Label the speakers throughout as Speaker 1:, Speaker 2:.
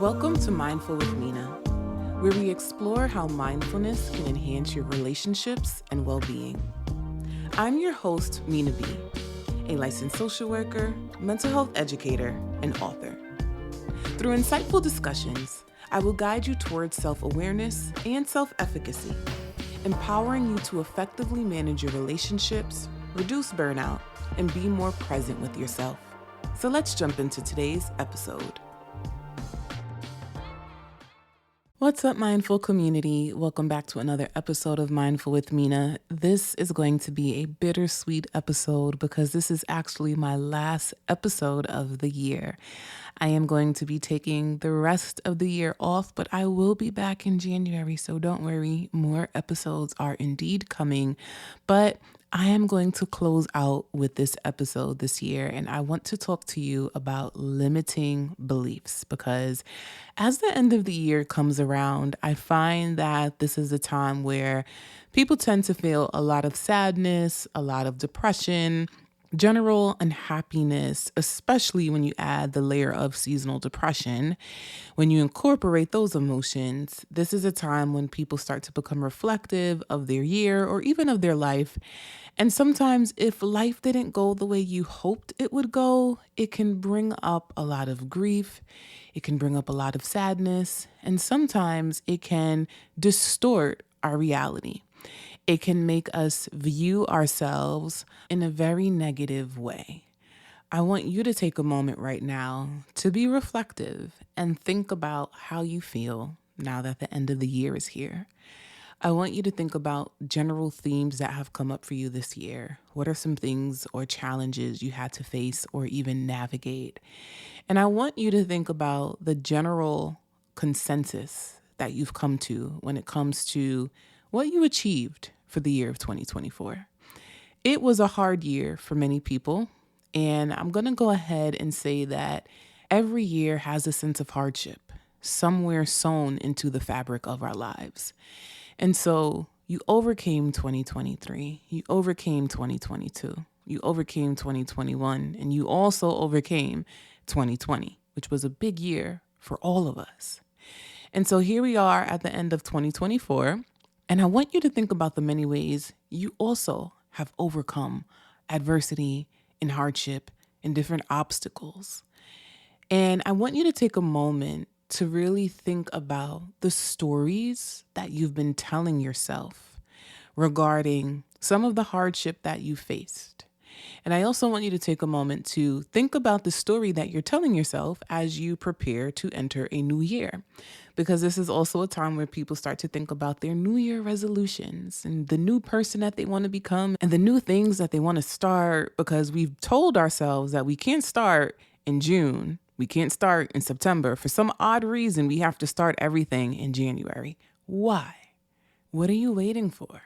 Speaker 1: Welcome to Mindful with Minaa, where we explore how mindfulness can enhance your relationships and well-being. I'm your host, Minaa B, a licensed social worker, mental health educator, and author. Through insightful discussions, I will guide you towards self-awareness and self-efficacy, empowering you to effectively manage your relationships, reduce burnout, and be more present with yourself. So let's jump into today's episode. What's up, Mindful community? Welcome back to another episode of Mindful with Minaa. This is going to be a bittersweet episode because this is actually my last episode of the year. I am going to be taking the rest of the year off, but I will be back in January, so don't worry. More episodes are indeed coming, but I am going to close out with this episode this year, and I want to talk to you about limiting beliefs because as the end of the year comes around, I find that this is a time where people tend to feel a lot of sadness, a lot of depression, general unhappiness, especially when you add the layer of seasonal depression. When you incorporate those emotions, this is a time when people start to become reflective of their year or even of their life. And sometimes if life didn't go the way you hoped it would go, it can bring up a lot of grief. It can bring up a lot of sadness. And sometimes it can distort our reality. It can make us view ourselves in a very negative way. I want you to take a moment right now to be reflective and think about how you feel now that the end of the year is here. I want you to think about general themes that have come up for you this year. What are some things or challenges you had to face or even navigate? And I want you to think about the general consensus that you've come to when it comes to what you achieved for the year of 2024. It was a hard year for many people, and I'm going to go ahead and say that every year has a sense of hardship somewhere sewn into the fabric of our lives. And so you overcame 2023, you overcame 2022, you overcame 2021, and you also overcame 2020, which was a big year for all of us. And so here we are at the end of 2024. And I want you to think about the many ways you also have overcome adversity and hardship and different obstacles. And I want you to take a moment to really think about the stories that you've been telling yourself regarding some of the hardship that you faced. And I also want you to take a moment to think about the story that you're telling yourself as you prepare to enter a new year. Because this is also a time where people start to think about their New Year resolutions and the new person that they want to become and the new things that they want to start, because we've told ourselves that we can't start in June. We can't start in September. For some odd reason, we have to start everything in January. Why? What are you waiting for?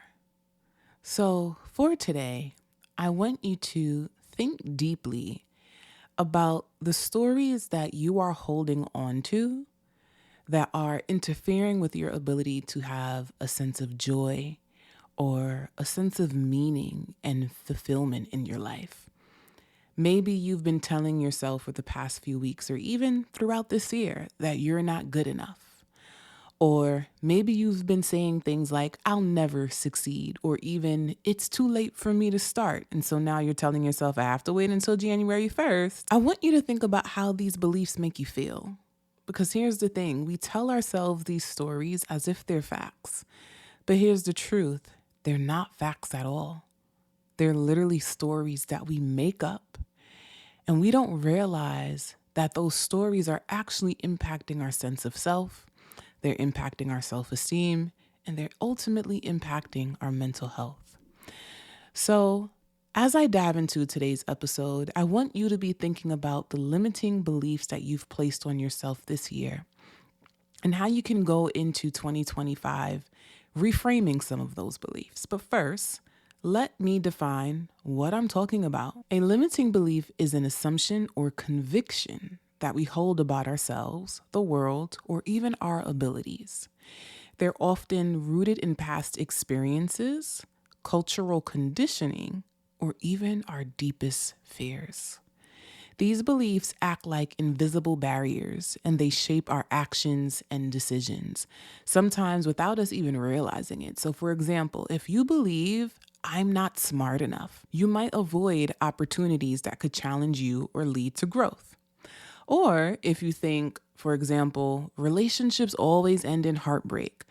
Speaker 1: So for today, I want you to think deeply about the stories that you are holding on to that are interfering with your ability to have a sense of joy or a sense of meaning and fulfillment in your life. Maybe you've been telling yourself for the past few weeks or even throughout this year that you're not good enough. Or maybe you've been saying things like, I'll never succeed, or even, it's too late for me to start. And so now you're telling yourself, I have to wait until January 1st. I want you to think about how these beliefs make you feel. Because here's the thing, we tell ourselves these stories as if they're facts. But here's the truth, they're not facts at all. They're literally stories that we make up. And we don't realize that those stories are actually impacting our sense of self. They're impacting our self-esteem, and they're ultimately impacting our mental health. So as I dive into today's episode, I want you to be thinking about the limiting beliefs that you've placed on yourself this year and how you can go into 2025 reframing some of those beliefs. But first, let me define what I'm talking about. A limiting belief is an assumption or conviction that we hold about ourselves, the world, or even our abilities. They're often rooted in past experiences, cultural conditioning, or even our deepest fears. These beliefs act like invisible barriers and they shape our actions and decisions, sometimes without us even realizing it. So, for example, if you believe I'm not smart enough, you might avoid opportunities that could challenge you or lead to growth. Or if you think, for example, relationships always end in heartbreak,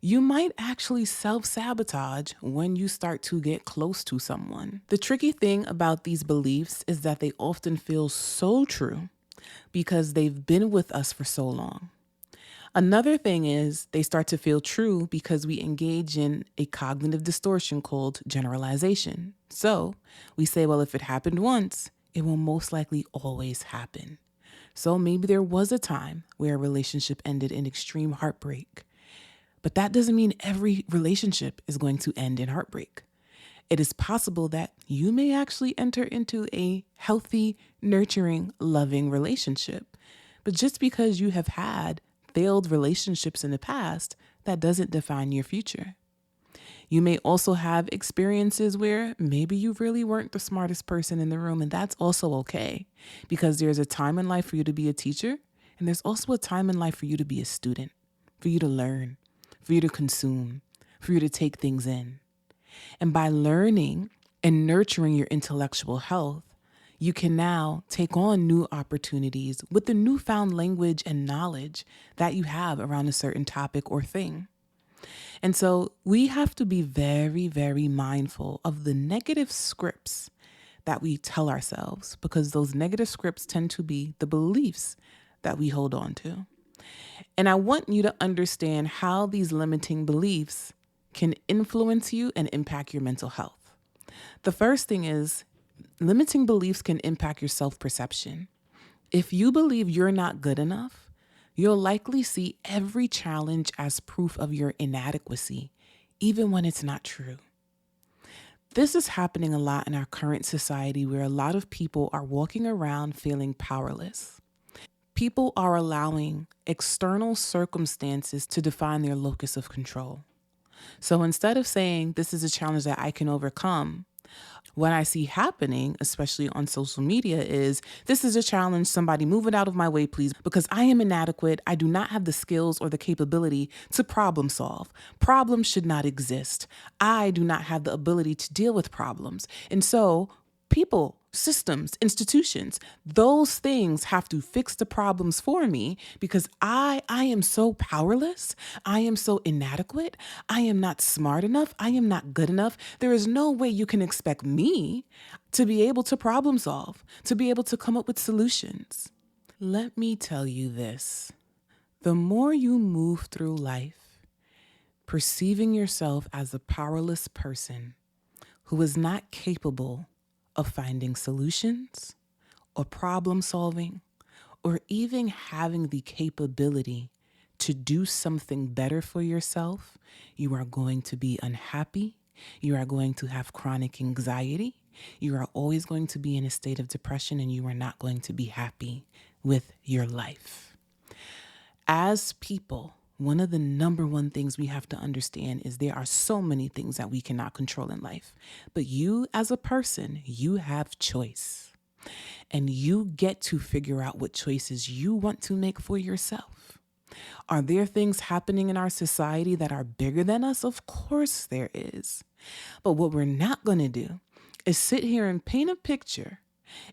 Speaker 1: you might actually self sabotage when you start to get close to someone. The tricky thing about these beliefs is that they often feel so true because they've been with us for so long. Another thing is they start to feel true because we engage in a cognitive distortion called generalization. So we say, well, if it happened once, it will most likely always happen. So maybe there was a time where a relationship ended in extreme heartbreak. But that doesn't mean every relationship is going to end in heartbreak. It is possible that you may actually enter into a healthy, nurturing, loving relationship. But just because you have had failed relationships in the past, that doesn't define your future. You may also have experiences where maybe you really weren't the smartest person in the room, and that's also okay because there's a time in life for you to be a teacher, and there's also a time in life for you to be a student, for you to learn, for you to consume, for you to take things in. And by learning and nurturing your intellectual health, you can now take on new opportunities with the newfound language and knowledge that you have around a certain topic or thing. And so we have to be very, very mindful of the negative scripts that we tell ourselves because those negative scripts tend to be the beliefs that we hold on to. And I want you to understand how these limiting beliefs can influence you and impact your mental health. The first thing is limiting beliefs can impact your self-perception. If you believe you're not good enough, you'll likely see every challenge as proof of your inadequacy, even when it's not true. This is happening a lot in our current society where a lot of people are walking around feeling powerless. People are allowing external circumstances to define their locus of control. So instead of saying, this is a challenge that I can overcome, what I see happening, especially on social media, is this is a challenge. Somebody move it out of my way, please, because I am inadequate. I do not have the skills or the capability to problem solve. Problems should not exist. I do not have the ability to deal with problems. And so people, systems, institutions, those things have to fix the problems for me because I am so powerless. I am so inadequate. I am not smart enough. I am not good enough. There is no way you can expect me to be able to problem solve, to be able to come up with solutions. Let me tell you this. The more you move through life, perceiving yourself as a powerless person who is not capable of finding solutions or problem solving or even having the capability to do something better for yourself, you are going to be unhappy. You are going to have chronic anxiety. You are always going to be in a state of depression and you are not going to be happy with your life. As people, one of the number one things we have to understand is there are so many things that we cannot control in life. But you as a person, you have choice. And you get to figure out what choices you want to make for yourself. Are there things happening in our society that are bigger than us? Of course there is. But what we're not going to do is sit here and paint a picture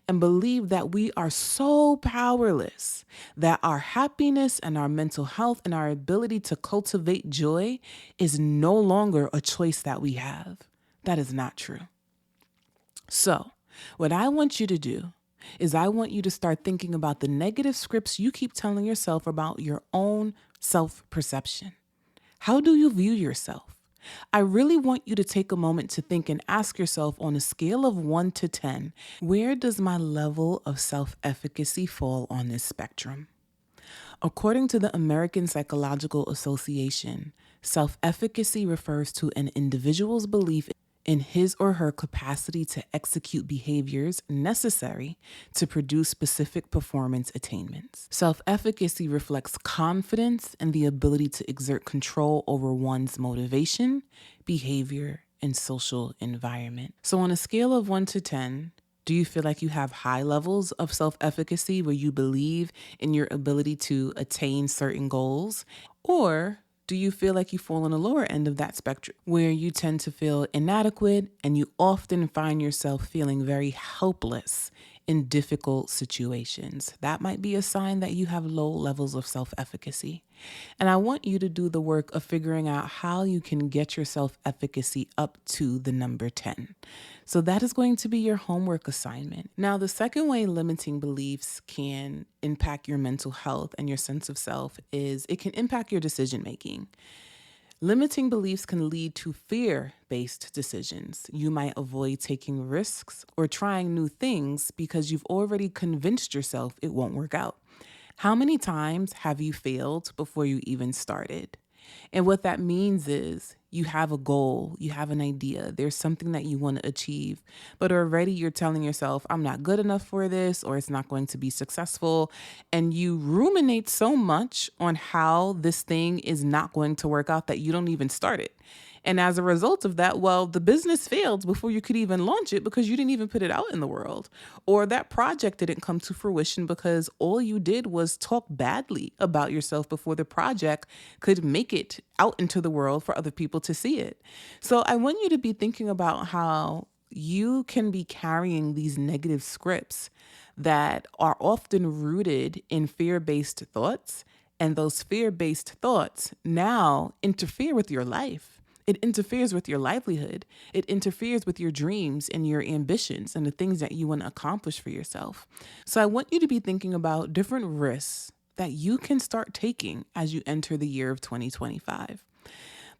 Speaker 1: and believe that we are so powerless that our happiness and our mental health and our ability to cultivate joy is no longer a choice that we have. That is not true. So, what I want you to do is I want you to start thinking about the negative scripts you keep telling yourself about your own self-perception. How do you view yourself? I really want you to take a moment to think and ask yourself on a scale of 1 to 10, where does my level of self-efficacy fall on this spectrum? According to the American Psychological Association, self-efficacy refers to an individual's belief in his or her capacity to execute behaviors necessary to produce specific performance attainments. Self-efficacy reflects confidence and the ability to exert control over one's motivation, behavior, and social environment. So on a scale of 1 to 10, Do you feel like you have high levels of self-efficacy where you believe in your ability to attain certain goals? Or do you feel like you fall on the lower end of that spectrum where you tend to feel inadequate and you often find yourself feeling very helpless in difficult situations? That might be a sign that you have low levels of self-efficacy. And I want you to do the work of figuring out how you can get your self-efficacy up to the number 10. So that is going to be your homework assignment. Now, the second way limiting beliefs can impact your mental health and your sense of self is it can impact your decision making. Limiting beliefs can lead to fear-based decisions. You might avoid taking risks or trying new things because you've already convinced yourself it won't work out. How many times have you failed before you even started? And what that means is you have a goal, you have an idea, there's something that you want to achieve, but already you're telling yourself, I'm not good enough for this, or it's not going to be successful. And you ruminate so much on how this thing is not going to work out that you don't even start it. And as a result of that, well, the business failed before you could even launch it because you didn't even put it out in the world. Or that project didn't come to fruition because all you did was talk badly about yourself before the project could make it out into the world for other people to see it. So I want you to be thinking about how you can be carrying these negative scripts that are often rooted in fear-based thoughts. And those fear-based thoughts now interfere with your life. It interferes with your livelihood. It interferes with your dreams and your ambitions and the things that you want to accomplish for yourself. So I want you to be thinking about different risks that you can start taking as you enter the year of 2025.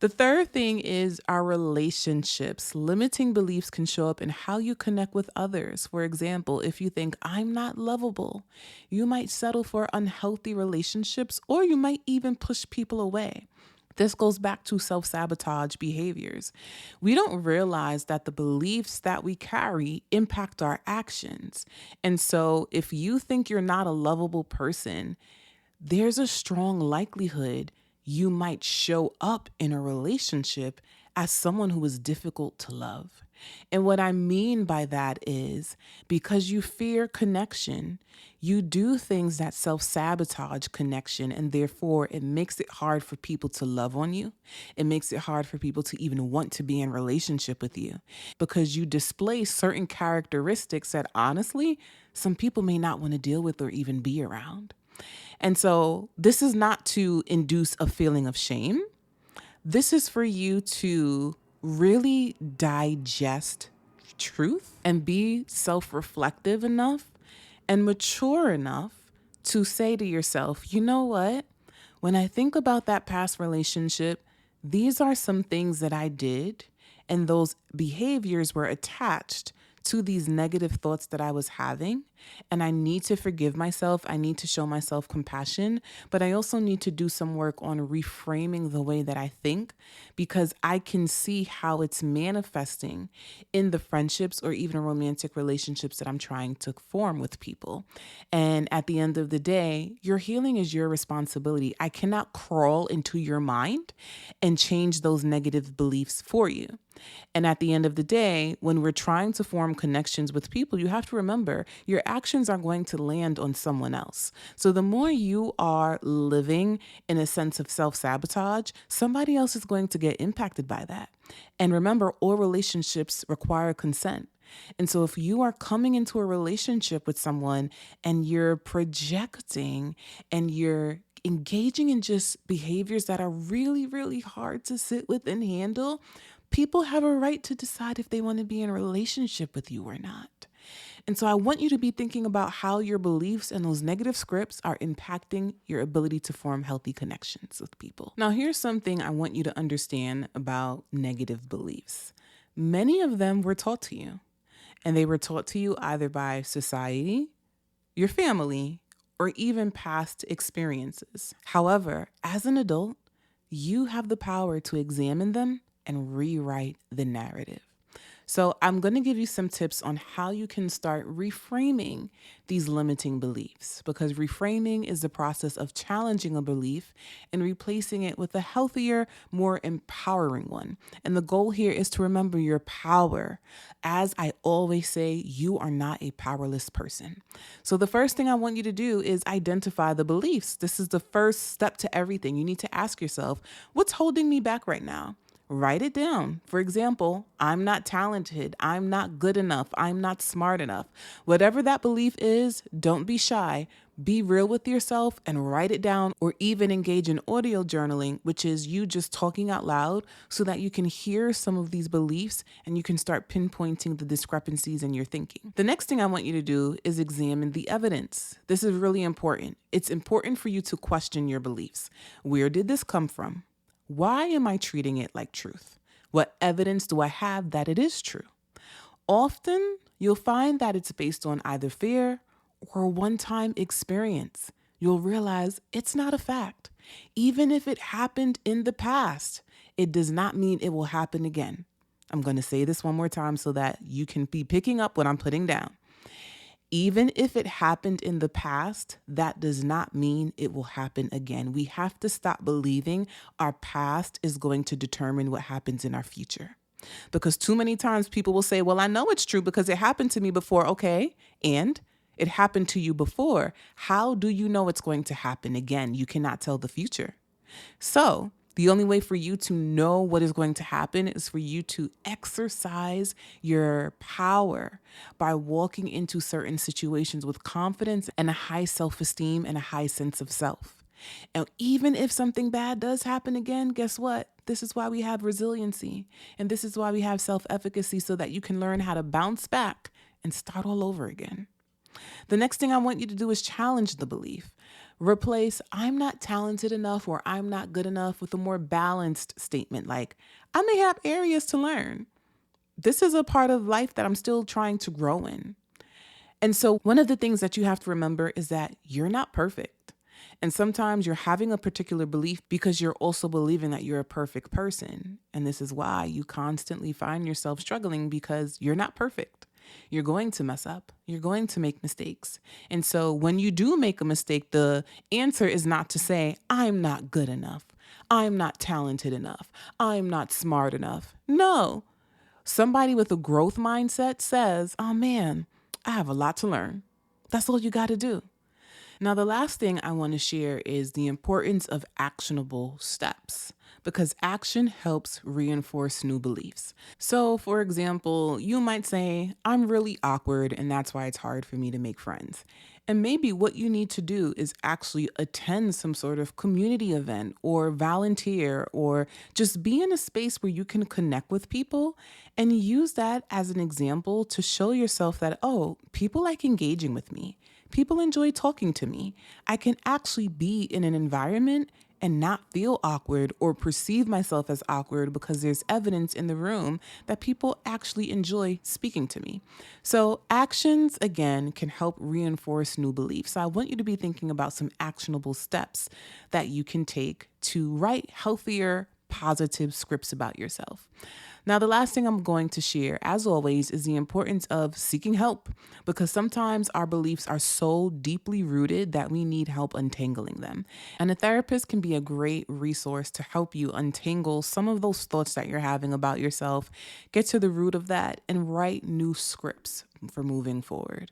Speaker 1: The third thing is our relationships. Limiting beliefs can show up in how you connect with others. For example, if you think, I'm not lovable, you might settle for unhealthy relationships, or you might even push people away. This goes back to self-sabotage behaviors. We don't realize that the beliefs that we carry impact our actions. And so if you think you're not a lovable person, there's a strong likelihood you might show up in a relationship as someone who is difficult to love. And what I mean by that is because you fear connection, you do things that self-sabotage connection, and therefore it makes it hard for people to love on you. It makes it hard for people to even want to be in relationship with you because you display certain characteristics that honestly, some people may not want to deal with or even be around. And so this is not to induce a feeling of shame. This is for you to really digest truth and be self-reflective enough and mature enough to say to yourself, you know what? When I think about that past relationship, these are some things that I did, and those behaviors were attached to these negative thoughts that I was having. And I need to forgive myself. I need to show myself compassion, but I also need to do some work on reframing the way that I think, because I can see how it's manifesting in the friendships or even romantic relationships that I'm trying to form with people. And at the end of the day, your healing is your responsibility. I cannot crawl into your mind and change those negative beliefs for you. And at the end of the day, when we're trying to form connections with people, you have to remember your actions are going to land on someone else. So the more you are living in a sense of self-sabotage, somebody else is going to get impacted by that. And remember, all relationships require consent. And so if you are coming into a relationship with someone and you're projecting and you're engaging in just behaviors that are really, really hard to sit with and handle, people have a right to decide if they want to be in a relationship with you or not. And so I want you to be thinking about how your beliefs and those negative scripts are impacting your ability to form healthy connections with people. Now, here's something I want you to understand about negative beliefs. Many of them were taught to you, and they were taught to you either by society, your family, or even past experiences. However, as an adult, you have the power to examine them and rewrite the narrative. So I'm going to give you some tips on how you can start reframing these limiting beliefs, because reframing is the process of challenging a belief and replacing it with a healthier, more empowering one. And the goal here is to remember your power. As I always say, you are not a powerless person. So the first thing I want you to do is identify the beliefs. This is the first step to everything. You need to ask yourself, what's holding me back right now? Write it down. For example, I'm not talented. I'm not good enough. I'm not smart enough. Whatever that belief is, don't be shy. Be real with yourself and write it down, or even engage in audio journaling, which is you just talking out loud so that you can hear some of these beliefs and you can start pinpointing the discrepancies in your thinking. The next thing I want you to do is examine the evidence. This is really important. It's important for you to question your beliefs. Where did this come from? Why am I treating it like truth? What evidence do I have that it is true? Often, you'll find that it's based on either fear or a one-time experience. You'll realize it's not a fact. Even if it happened in the past, it does not mean it will happen again. I'm going to say this one more time so that you can be picking up what I'm putting down. Even if it happened in the past, that does not mean it will happen again. We have to stop believing our past is going to determine what happens in our future. Because too many times people will say, well, I know it's true because it happened to me before. Okay, and it happened to you before. How do you know it's going to happen again? You cannot tell the future. So the only way for you to know what is going to happen is for you to exercise your power by walking into certain situations with confidence and a high self-esteem and a high sense of self. And even if something bad does happen again, guess what? This is why we have resiliency. And this is why we have self-efficacy, so that you can learn how to bounce back and start all over again. The next thing I want you to do is challenge the belief. Replace I'm not talented enough or I'm not good enough with a more balanced statement like I may have areas to learn. This is a part of life that I'm still trying to grow in. And so one of the things that you have to remember is that you're not perfect. And sometimes you're having a particular belief because you're also believing that you're a perfect person. And this is why you constantly find yourself struggling, because you're not perfect. You're going to mess up. You're going to make mistakes. And so when you do make a mistake, the answer is not to say, I'm not good enough. I'm not talented enough. I'm not smart enough. No. Somebody with a growth mindset says, oh man, I have a lot to learn. That's all you got to do. Now, the last thing I want to share is the importance of actionable steps, because action helps reinforce new beliefs. So, for example, you might say, I'm really awkward and that's why it's hard for me to make friends. And maybe what you need to do is actually attend some sort of community event or volunteer or just be in a space where you can connect with people and use that as an example to show yourself that, oh, people like engaging with me. People enjoy talking to me. I can actually be in an environment and not feel awkward or perceive myself as awkward because there's evidence in the room that people actually enjoy speaking to me. So actions, again, can help reinforce new beliefs. So I want you to be thinking about some actionable steps that you can take to write healthier, positive scripts about yourself. Now, the last thing I'm going to share, as always, is the importance of seeking help, because sometimes our beliefs are so deeply rooted that we need help untangling them. And a therapist can be a great resource to help you untangle some of those thoughts that you're having about yourself, get to the root of that, and write new scripts for moving forward.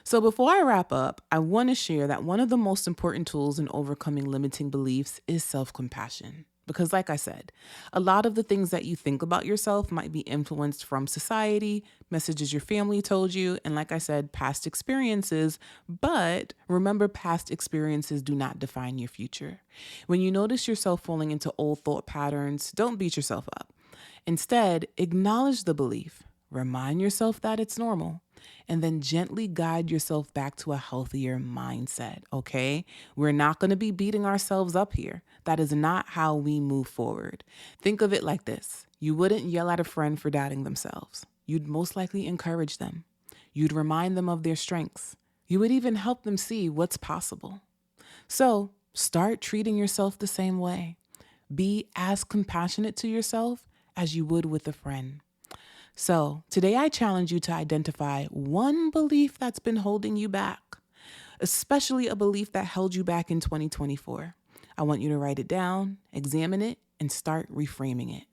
Speaker 1: So before I wrap up, I want to share that one of the most important tools in overcoming limiting beliefs is self-compassion. Because like I said, a lot of the things that you think about yourself might be influenced from society, messages your family told you, and like I said, past experiences. But remember, past experiences do not define your future. When you notice yourself falling into old thought patterns, don't beat yourself up. Instead, acknowledge the belief, remind yourself that it's normal, and then gently guide yourself back to a healthier mindset, okay? We're not going to be beating ourselves up here. That is not how we move forward. Think of it like this. You wouldn't yell at a friend for doubting themselves. You'd most likely encourage them. You'd remind them of their strengths. You would even help them see what's possible. So start treating yourself the same way. Be as compassionate to yourself as you would with a friend. So today I challenge you to identify one belief that's been holding you back, especially a belief that held you back in 2024. I want you to write it down, examine it, and start reframing it.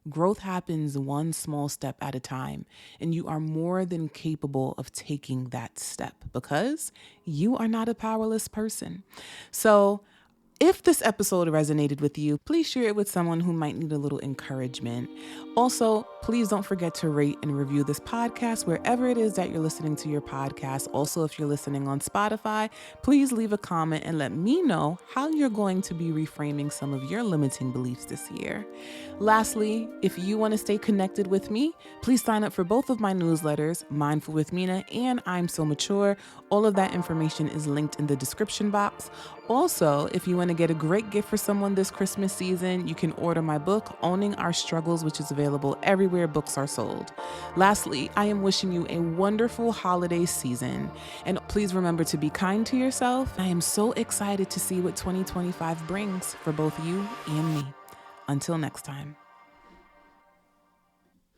Speaker 1: Growth happens one small step at a time, and you are more than capable of taking that step because you are not a powerless person. So, if this episode resonated with you, please share it with someone who might need a little encouragement. Also, please don't forget to rate and review this podcast wherever it is that you're listening to your podcast. Also, if you're listening on Spotify, please leave a comment and let me know how you're going to be reframing some of your limiting beliefs this year. Lastly, if you want to stay connected with me, please sign up for both of my newsletters, Mindful with Minaa and I'm So Mature. All of that information is linked in the description box. Also, if you want to get a great gift for someone this Christmas season, you can order my book, Owning Our Struggles, which is available everywhere books are sold. Lastly, I am wishing you a wonderful holiday season. And please remember to be kind to yourself. I am so excited to see what 2025 brings for both you and me. Until next time.